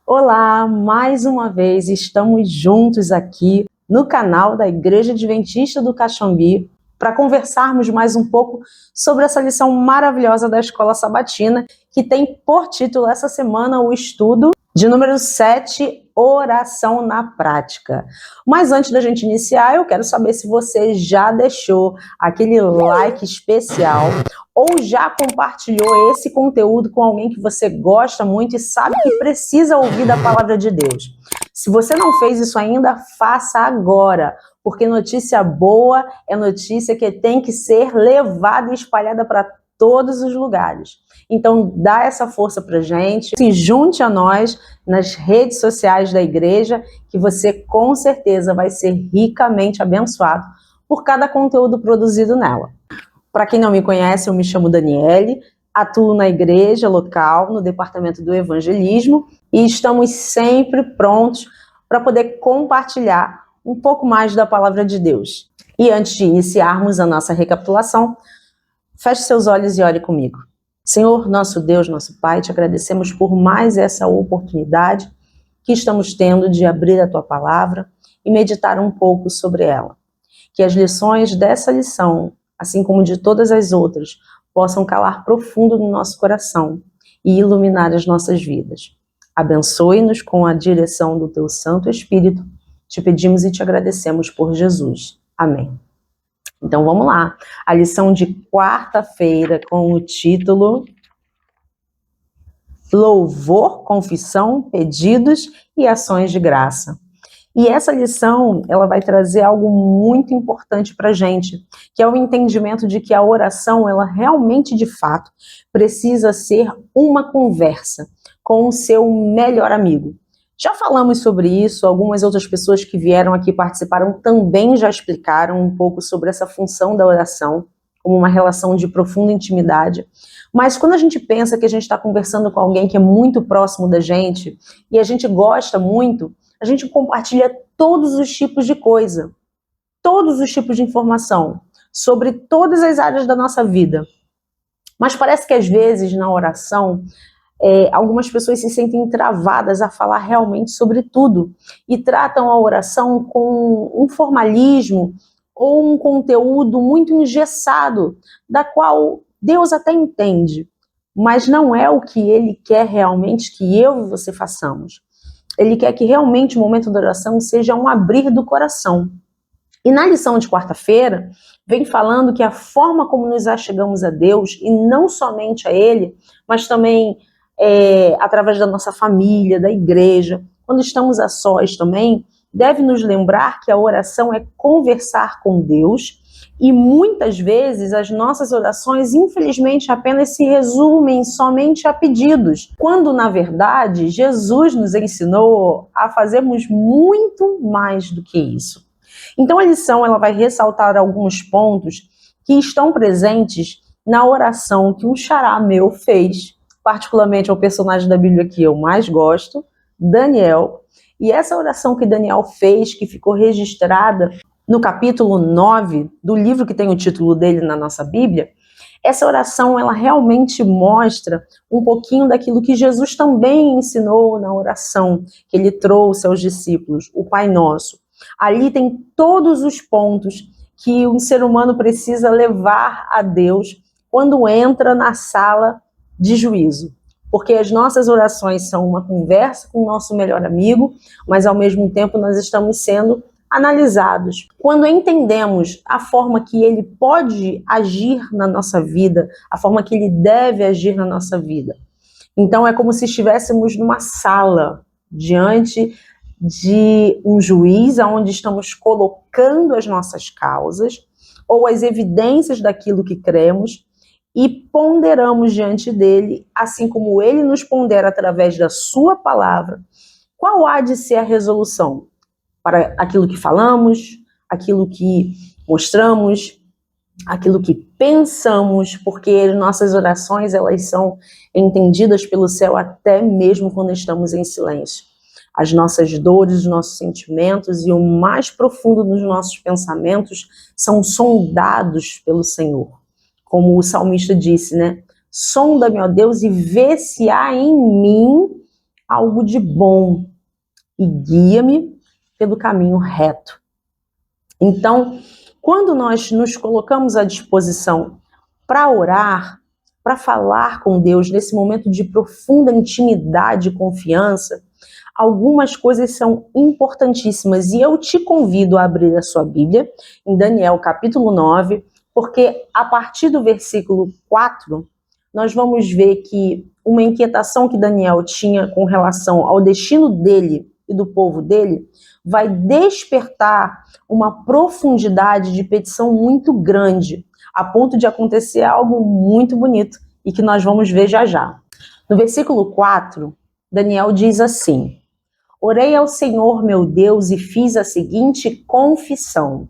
Olá, mais uma vez estamos juntos aqui no canal da Igreja Adventista do Caxambi para conversarmos mais um pouco sobre essa lição maravilhosa da Escola Sabatina, que tem por título essa semana o estudo de número 7, Oração na Prática. Mas antes da gente iniciar, eu quero saber se você já deixou aquele like especial ou já compartilhou esse conteúdo com alguém que você gosta muito e sabe que precisa ouvir da palavra de Deus. Se você não fez isso ainda, faça agora, porque notícia boa é notícia que tem que ser levada e espalhada para todos os lugares. Então, dá essa força pra gente, se junte a nós nas redes sociais da igreja, que você com certeza vai ser ricamente abençoado por cada conteúdo produzido nela. Para quem não me conhece, eu me chamo Daniele, atuo na igreja local, no departamento do evangelismo, e estamos sempre prontos para poder compartilhar um pouco mais da palavra de Deus. E antes de iniciarmos a nossa recapitulação, feche seus olhos e ore comigo. Senhor, nosso Deus, nosso Pai, te agradecemos por mais essa oportunidade que estamos tendo de abrir a Tua palavra e meditar um pouco sobre ela. Que as lições dessa lição, assim como de todas as outras, possam calar profundo no nosso coração e iluminar as nossas vidas. Abençoe-nos com a direção do Teu Santo Espírito. Te pedimos e te agradecemos por Jesus. Amém. Então vamos lá, a lição de quarta-feira com o título Louvor, Confissão, Pedidos e Ações de Graça. E essa lição, ela vai trazer algo muito importante para a gente, que é o entendimento de que a oração, ela realmente, de fato, precisa ser uma conversa com o seu melhor amigo. Já falamos sobre isso, algumas outras pessoas que vieram aqui participaram também já explicaram um pouco sobre essa função da oração, como uma relação de profunda intimidade. Mas quando a gente pensa que a gente está conversando com alguém que é muito próximo da gente, e a gente gosta muito, a gente compartilha todos os tipos de coisa, todos os tipos de informação, sobre todas as áreas da nossa vida. Mas parece que às vezes na oração, algumas pessoas se sentem travadas a falar realmente sobre tudo e tratam a oração com um formalismo ou um conteúdo muito engessado, da qual Deus até entende, mas não é o que Ele quer realmente que eu e você façamos. Ele quer que realmente o momento da oração seja um abrir do coração. E na lição de quarta-feira, vem falando que a forma como nos achegamos a Deus, e não somente a Ele, mas também através da nossa família, da igreja, quando estamos a sós também, deve nos lembrar que a oração é conversar com Deus, e muitas vezes as nossas orações, infelizmente, apenas se resumem somente a pedidos, quando, na verdade, Jesus nos ensinou a fazermos muito mais do que isso. Então, a lição ela vai ressaltar alguns pontos que estão presentes na oração que um xará meu fez, particularmente é o personagem da Bíblia que eu mais gosto, Daniel. E essa oração que Daniel fez, que ficou registrada no capítulo 9 do livro que tem o título dele na nossa Bíblia, essa oração ela realmente mostra um pouquinho daquilo que Jesus também ensinou na oração que ele trouxe aos discípulos, o Pai Nosso. Ali tem todos os pontos que um ser humano precisa levar a Deus quando entra na sala de juízo, porque as nossas orações são uma conversa com o nosso melhor amigo, mas ao mesmo tempo nós estamos sendo analisados. Quando entendemos a forma que ele pode agir na nossa vida, a forma que ele deve agir na nossa vida, então é como se estivéssemos numa sala diante de um juiz, onde estamos colocando as nossas causas ou as evidências daquilo que cremos, e ponderamos diante dele, assim como ele nos pondera através da sua palavra, qual há de ser a resolução para aquilo que falamos, aquilo que mostramos, aquilo que pensamos, porque as nossas orações elas são entendidas pelo céu até mesmo quando estamos em silêncio. As nossas dores, os nossos sentimentos e o mais profundo dos nossos pensamentos são sondados pelo Senhor. Como o salmista disse, né? Sonda-me, ó Deus, e vê se há em mim algo de bom e guia-me pelo caminho reto. Então, quando nós nos colocamos à disposição para orar, para falar com Deus nesse momento de profunda intimidade e confiança, algumas coisas são importantíssimas e eu te convido a abrir a sua Bíblia em Daniel capítulo 9, porque a partir do versículo 4, nós vamos ver que uma inquietação que Daniel tinha com relação ao destino dele e do povo dele vai despertar uma profundidade de petição muito grande, a ponto de acontecer algo muito bonito e que nós vamos ver já já. No versículo 4, Daniel diz assim: orei ao Senhor meu Deus e fiz a seguinte confissão: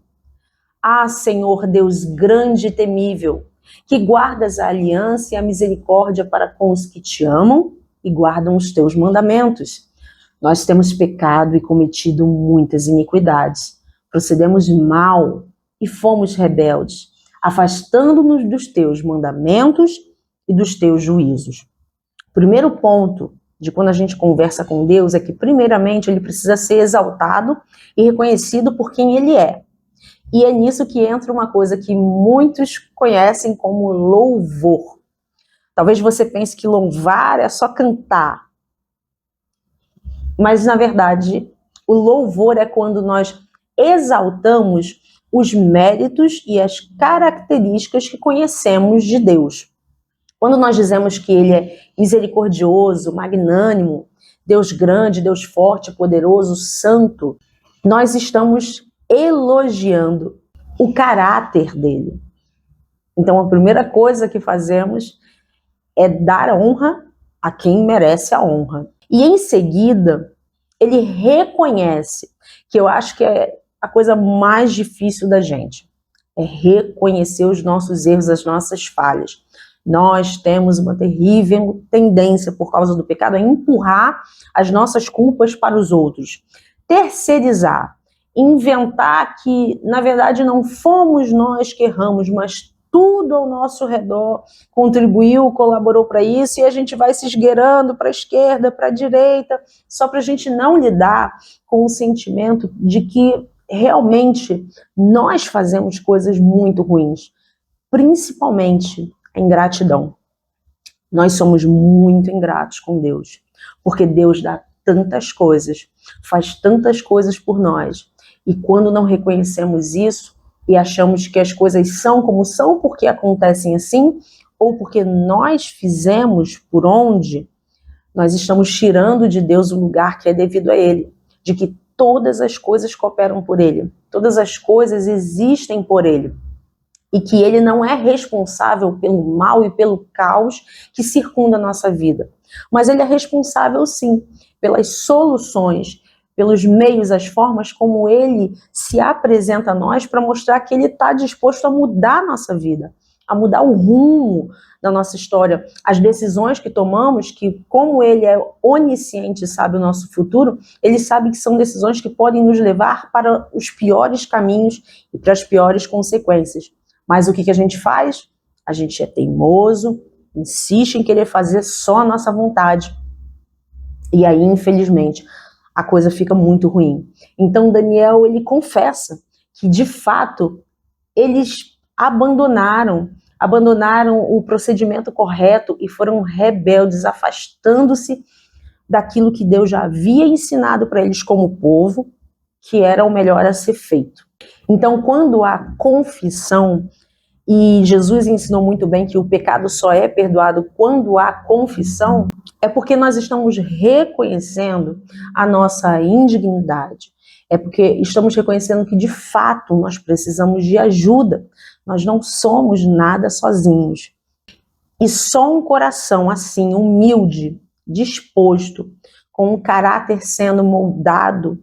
ah, Senhor Deus grande e temível, que guardas a aliança e a misericórdia para com os que te amam e guardam os teus mandamentos. Nós temos pecado e cometido muitas iniquidades. Procedemos mal e fomos rebeldes, afastando-nos dos teus mandamentos e dos teus juízos. O primeiro ponto de quando a gente conversa com Deus é que, primeiramente, ele precisa ser exaltado e reconhecido por quem ele é. E é nisso que entra uma coisa que muitos conhecem como louvor. Talvez você pense que louvar é só cantar. Mas, na verdade, o louvor é quando nós exaltamos os méritos e as características que conhecemos de Deus. Quando nós dizemos que ele é misericordioso, magnânimo, Deus grande, Deus forte, poderoso, santo, nós estamos elogiando o caráter dele. Então, a primeira coisa que fazemos é dar honra a quem merece a honra. E em seguida, ele reconhece, que eu acho que é a coisa mais difícil da gente, é reconhecer os nossos erros, as nossas falhas. Nós temos uma terrível tendência, por causa do pecado, a empurrar as nossas culpas para os outros. Terceirizar, inventar que, na verdade, não fomos nós que erramos, mas tudo ao nosso redor contribuiu, colaborou para isso, e a gente vai se esgueirando para a esquerda, para a direita, só para a gente não lidar com o sentimento de que realmente nós fazemos coisas muito ruins, principalmente a ingratidão. Nós somos muito ingratos com Deus, porque Deus dá tantas coisas, faz tantas coisas por nós, e quando não reconhecemos isso, e achamos que as coisas são como são porque acontecem assim, ou porque nós fizemos por onde, nós estamos tirando de Deus o lugar que é devido a Ele, de que todas as coisas cooperam por Ele, todas as coisas existem por Ele, e que Ele não é responsável pelo mal e pelo caos que circunda a nossa vida, mas Ele é responsável sim pelas soluções, pelos meios, as formas como ele se apresenta a nós para mostrar que ele está disposto a mudar a nossa vida, a mudar o rumo da nossa história, as decisões que tomamos, que como ele é onisciente e sabe o nosso futuro, ele sabe que são decisões que podem nos levar para os piores caminhos e para as piores consequências. Mas o que a gente faz? A gente é teimoso, insiste em querer fazer só a nossa vontade. E aí, infelizmente, a coisa fica muito ruim. Então Daniel, ele confessa que de fato eles abandonaram o procedimento correto e foram rebeldes, afastando-se daquilo que Deus já havia ensinado para eles como povo, que era o melhor a ser feito. Então, quando há confissão, e Jesus ensinou muito bem que o pecado só é perdoado quando há confissão, é porque nós estamos reconhecendo a nossa indignidade. É porque estamos reconhecendo que, de fato, nós precisamos de ajuda. Nós não somos nada sozinhos. E só um coração assim, humilde, disposto, com um caráter sendo moldado,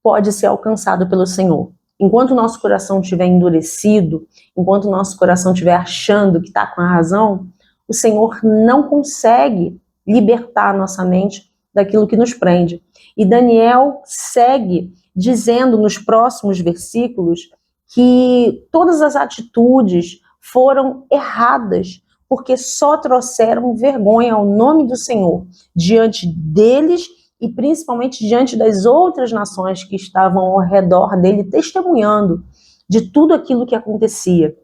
pode ser alcançado pelo Senhor. Enquanto o nosso coração estiver endurecido, enquanto o nosso coração estiver achando que está com a razão, o Senhor não consegue libertar a nossa mente daquilo que nos prende. E Daniel segue dizendo nos próximos versículos que todas as atitudes foram erradas, porque só trouxeram vergonha ao nome do Senhor diante deles e principalmente diante das outras nações que estavam ao redor dele, testemunhando de tudo aquilo que acontecia.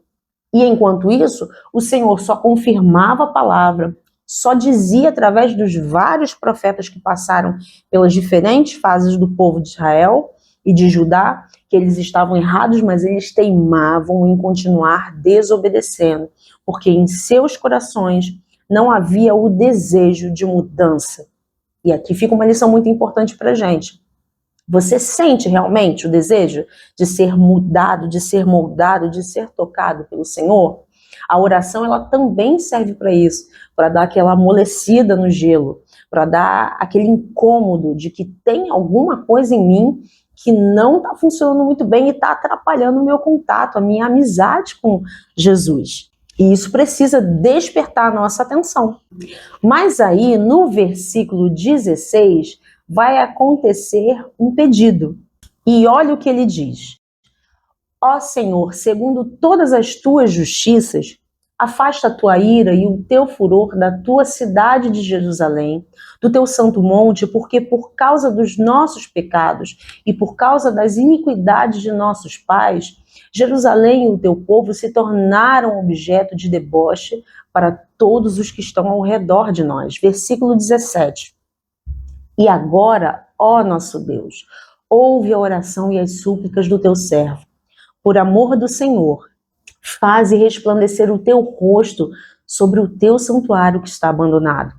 E enquanto isso, o Senhor só confirmava a palavra, só dizia através dos vários profetas que passaram pelas diferentes fases do povo de Israel e de Judá, que eles estavam errados, mas eles teimavam em continuar desobedecendo, porque em seus corações não havia o desejo de mudança. E aqui fica uma lição muito importante para a gente. Você sente realmente o desejo de ser mudado, de ser moldado, de ser tocado pelo Senhor? A oração, ela também serve para isso, para dar aquela amolecida no gelo, para dar aquele incômodo de que tem alguma coisa em mim que não está funcionando muito bem e está atrapalhando o meu contato, a minha amizade com Jesus. E isso precisa despertar a nossa atenção. Mas aí, no versículo 16, vai acontecer um pedido. E olha o que ele diz. Ó Senhor, segundo todas as tuas justiças, afasta a tua ira e o teu furor da tua cidade de Jerusalém, do teu santo monte, porque por causa dos nossos pecados e por causa das iniquidades de nossos pais, Jerusalém e o teu povo se tornaram objeto de deboche para todos os que estão ao redor de nós. Versículo 17. E agora, ó nosso Deus, ouve a oração e as súplicas do teu servo. Por amor do Senhor, faze resplandecer o teu rosto sobre o teu santuário que está abandonado.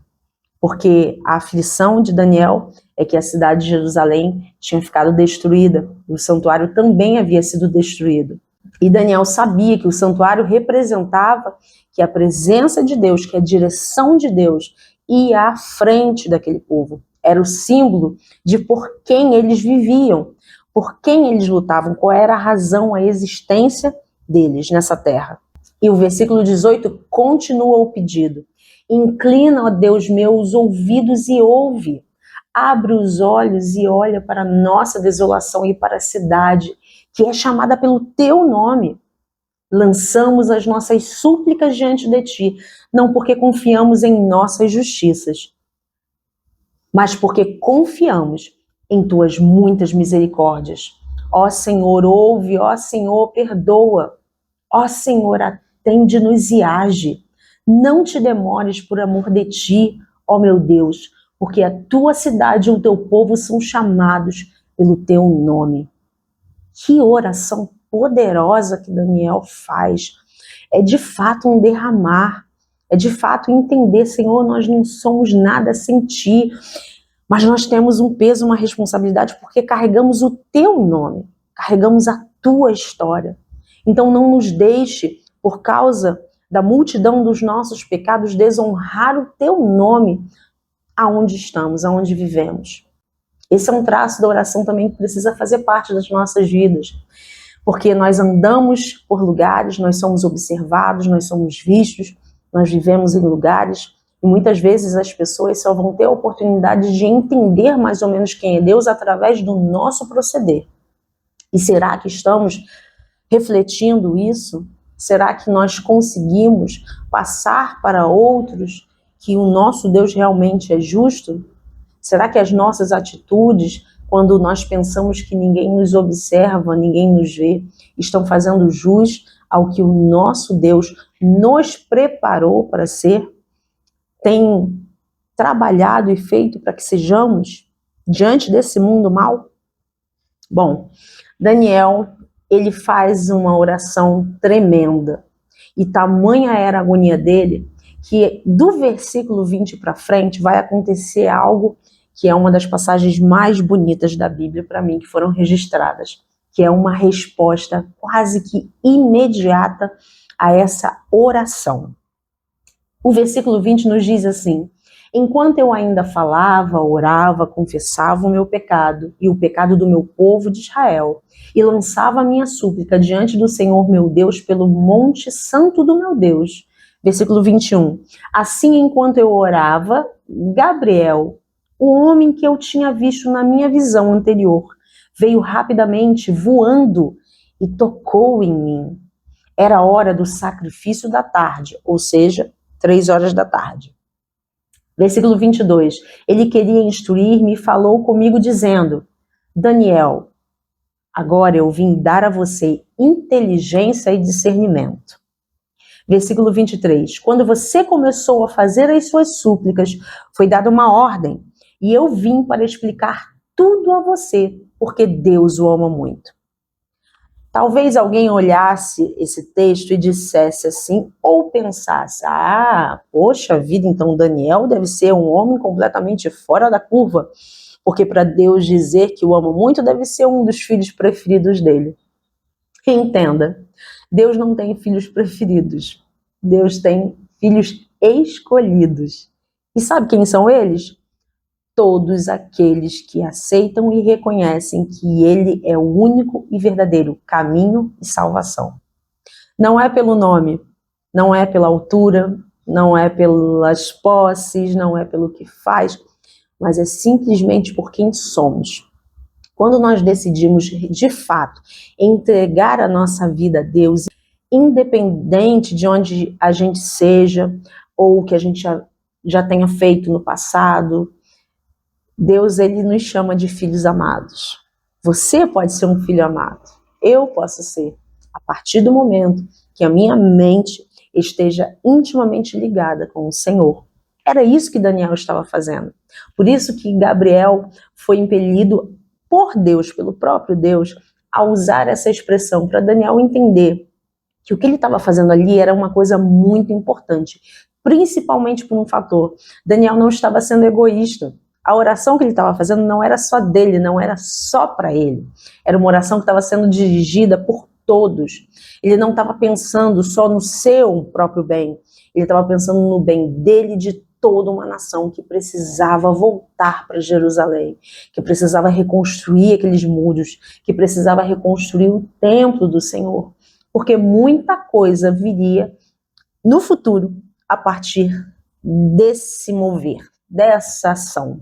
Porque a aflição de Daniel é que a cidade de Jerusalém tinha ficado destruída, e o santuário também havia sido destruído. E Daniel sabia que o santuário representava que a presença de Deus, que a direção de Deus ia à frente daquele povo. Era o símbolo de por quem eles viviam, por quem eles lutavam, qual era a razão, a existência deles nessa terra. E o versículo 18 continua o pedido. Inclina, ó Deus meu, os ouvidos e ouve. Abre os olhos e olha para a nossa desolação e para a cidade, que é chamada pelo teu nome. Lançamos as nossas súplicas diante de ti, não porque confiamos em nossas justiças, mas porque confiamos em tuas muitas misericórdias. Ó Senhor, ouve, ó Senhor, perdoa. Ó Senhor, atende-nos e age. Não te demores por amor de ti, ó meu Deus, porque a tua cidade e o teu povo são chamados pelo teu nome. Que oração poderosa que Daniel faz. É de fato um derramar, é de fato entender, Senhor, nós não somos nada sem ti, mas nós temos um peso, uma responsabilidade, porque carregamos o teu nome, carregamos a tua história. Então não nos deixe, por causa da multidão dos nossos pecados, desonrar o teu nome aonde estamos, aonde vivemos. Esse é um traço da oração também que precisa fazer parte das nossas vidas, porque nós andamos por lugares, nós somos observados, nós somos vistos, nós vivemos em lugares e muitas vezes as pessoas só vão ter a oportunidade de entender mais ou menos quem é Deus através do nosso proceder. E será que estamos refletindo isso? Será que nós conseguimos passar para outros que o nosso Deus realmente é justo? Será que as nossas atitudes, quando nós pensamos que ninguém nos observa, ninguém nos vê, estão fazendo jus ao que o nosso Deus nos preparou para ser? Tem trabalhado e feito para que sejamos diante desse mundo mal? Bom, Daniel, ele faz uma oração tremenda. E tamanha era a agonia dele, que do versículo 20 para frente vai acontecer algo que é uma das passagens mais bonitas da Bíblia para mim, que foram registradas, que é uma resposta quase que imediata a essa oração. O versículo 20 nos diz assim: enquanto eu ainda falava, orava, confessava o meu pecado e o pecado do meu povo de Israel, e lançava a minha súplica diante do Senhor meu Deus pelo monte santo do meu Deus. Versículo 21. Assim, enquanto eu orava, Gabriel, o homem que eu tinha visto na minha visão anterior, veio rapidamente voando e tocou em mim. Era a hora do sacrifício da tarde, ou seja, 3 horas da tarde. Versículo 22. Ele queria instruir-me e falou comigo dizendo: Daniel, agora eu vim dar a você inteligência e discernimento. Versículo 23. Quando você começou a fazer as suas súplicas, foi dada uma ordem, e eu vim para explicar tudo a você, porque Deus o ama muito. Talvez alguém olhasse esse texto e dissesse assim, ou pensasse, poxa vida, então Daniel deve ser um homem completamente fora da curva, porque para Deus dizer que o ama muito, deve ser um dos filhos preferidos dele. Entenda, Deus não tem filhos preferidos, Deus tem filhos escolhidos. E sabe quem são eles? Todos aqueles que aceitam e reconhecem que Ele é o único e verdadeiro caminho e salvação. Não é pelo nome, não é pela altura, não é pelas posses, não é pelo que faz, mas é simplesmente por quem somos. Quando nós decidimos, de fato, entregar a nossa vida a Deus, independente de onde a gente seja, ou o que a gente já tenha feito no passado, Deus, ele nos chama de filhos amados. Você pode ser um filho amado. Eu posso ser. A partir do momento que a minha mente esteja intimamente ligada com o Senhor. Era isso que Daniel estava fazendo. Por isso que Gabriel foi impelido por Deus, pelo próprio Deus, a usar essa expressão para Daniel entender que o que ele estava fazendo ali era uma coisa muito importante. Principalmente por um fator. Daniel não estava sendo egoísta. A oração que ele estava fazendo não era só dele, não era só para ele. Era uma oração que estava sendo dirigida por todos. Ele não estava pensando só no seu próprio bem. Ele estava pensando no bem dele e de toda uma nação que precisava voltar para Jerusalém, que precisava reconstruir aqueles muros, que precisava reconstruir o templo do Senhor. Porque muita coisa viria no futuro a partir desse mover, dessa ação,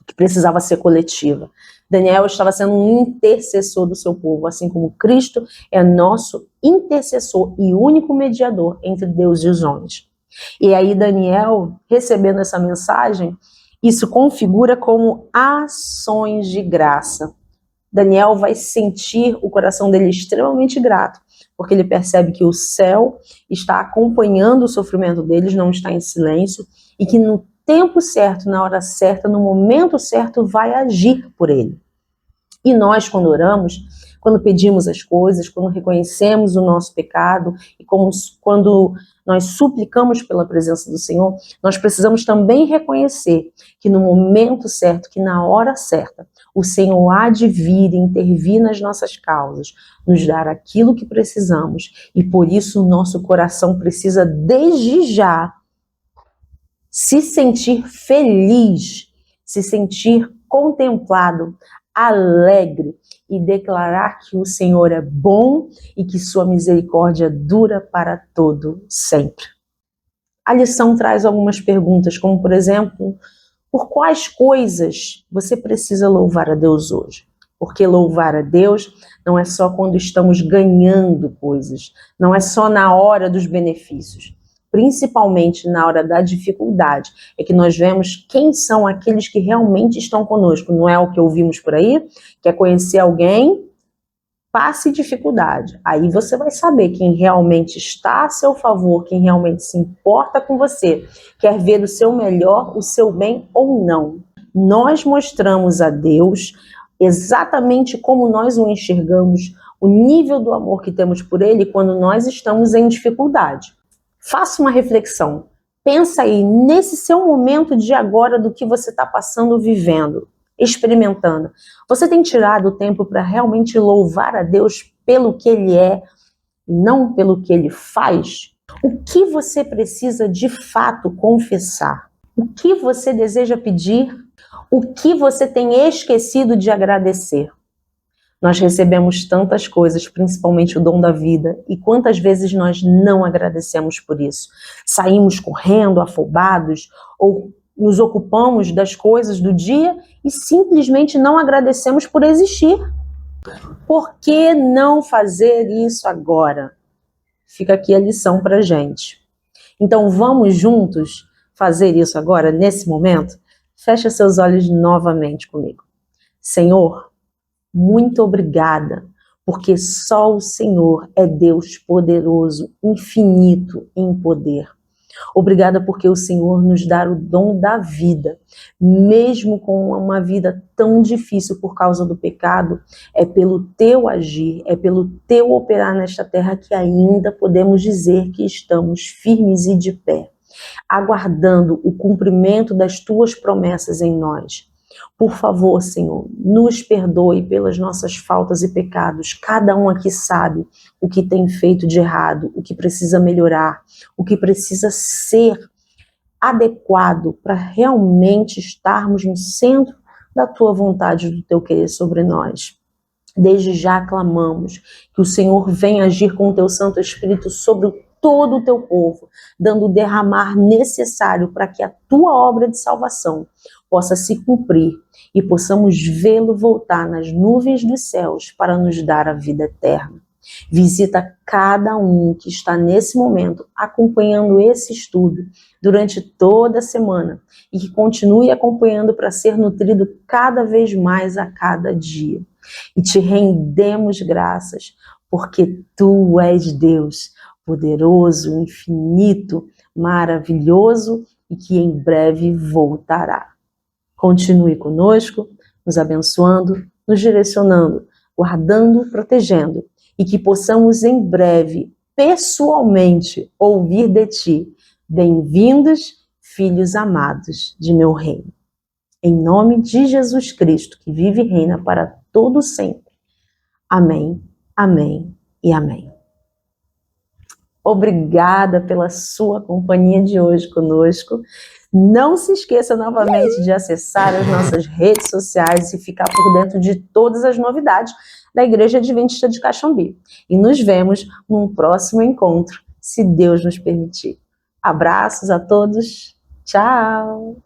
que precisava ser coletiva. Daniel estava sendo um intercessor do seu povo, assim como Cristo é nosso intercessor e único mediador entre Deus e os homens. E aí Daniel, recebendo essa mensagem, isso configura como ações de graça. Daniel vai sentir o coração dele extremamente grato, porque ele percebe que o céu está acompanhando o sofrimento deles, não está em silêncio, e que no tempo certo, na hora certa, no momento certo, vai agir por ele. E nós, quando oramos, quando pedimos as coisas, quando reconhecemos o nosso pecado, e quando nós suplicamos pela presença do Senhor, nós precisamos também reconhecer que no momento certo, que na hora certa, o Senhor há de vir e intervir nas nossas causas, nos dar aquilo que precisamos, e por isso o nosso coração precisa, desde já, se sentir feliz, se sentir contemplado, alegre e declarar que o Senhor é bom e que sua misericórdia dura para todo sempre. A lição traz algumas perguntas, como por exemplo, por quais coisas você precisa louvar a Deus hoje? Porque louvar a Deus não é só quando estamos ganhando coisas, não é só na hora dos benefícios. Principalmente na hora da dificuldade, é que nós vemos quem são aqueles que realmente estão conosco. Não é o que ouvimos por aí? Quer conhecer alguém? Passe dificuldade. Aí você vai saber quem realmente está a seu favor, quem realmente se importa com você, quer ver o seu melhor, o seu bem ou não. Nós mostramos a Deus exatamente como nós o enxergamos, o nível do amor que temos por Ele quando nós estamos em dificuldade. Faça uma reflexão, pensa aí nesse seu momento de agora do que você está passando, vivendo, experimentando. Você tem tirado o tempo para realmente louvar a Deus pelo que Ele é, não pelo que Ele faz? O que você precisa de fato confessar? O que você deseja pedir? O que você tem esquecido de agradecer? Nós recebemos tantas coisas, principalmente o dom da vida, e quantas vezes nós não agradecemos por isso? Saímos correndo, afobados, ou nos ocupamos das coisas do dia e simplesmente não agradecemos por existir. Por que não fazer isso agora? Fica aqui a lição para a gente. Então vamos juntos fazer isso agora, nesse momento? Fecha seus olhos novamente comigo. Senhor, muito obrigada, porque só o Senhor é Deus poderoso, infinito em poder. Obrigada porque o Senhor nos dá o dom da vida, mesmo com uma vida tão difícil por causa do pecado, é pelo teu agir, é pelo teu operar nesta terra que ainda podemos dizer que estamos firmes e de pé, aguardando o cumprimento das tuas promessas em nós. Por favor, Senhor, nos perdoe pelas nossas faltas e pecados. Cada um aqui sabe o que tem feito de errado, o que precisa melhorar, o que precisa ser adequado para realmente estarmos no centro da tua vontade, do teu querer sobre nós. Desde já clamamos que o Senhor venha agir com o teu Santo Espírito sobre todo o teu povo, dando o derramar necessário para que a tua obra de salvação possa se cumprir e possamos vê-lo voltar nas nuvens dos céus para nos dar a vida eterna. Visita cada um que está nesse momento acompanhando esse estudo durante toda a semana e que continue acompanhando para ser nutrido cada vez mais a cada dia. E te rendemos graças, porque tu és Deus, poderoso, infinito, maravilhoso e que em breve voltará. Continue conosco, nos abençoando, nos direcionando, guardando, protegendo, e que possamos em breve, pessoalmente, ouvir de ti: bem-vindos, filhos amados de meu reino. Em nome de Jesus Cristo, que vive e reina para todo sempre. Amém, amém e amém. Obrigada pela sua companhia de hoje conosco. Não se esqueça novamente de acessar as nossas redes sociais e ficar por dentro de todas as novidades da Igreja Adventista de Caxambi. E nos vemos num próximo encontro, se Deus nos permitir. Abraços a todos. Tchau!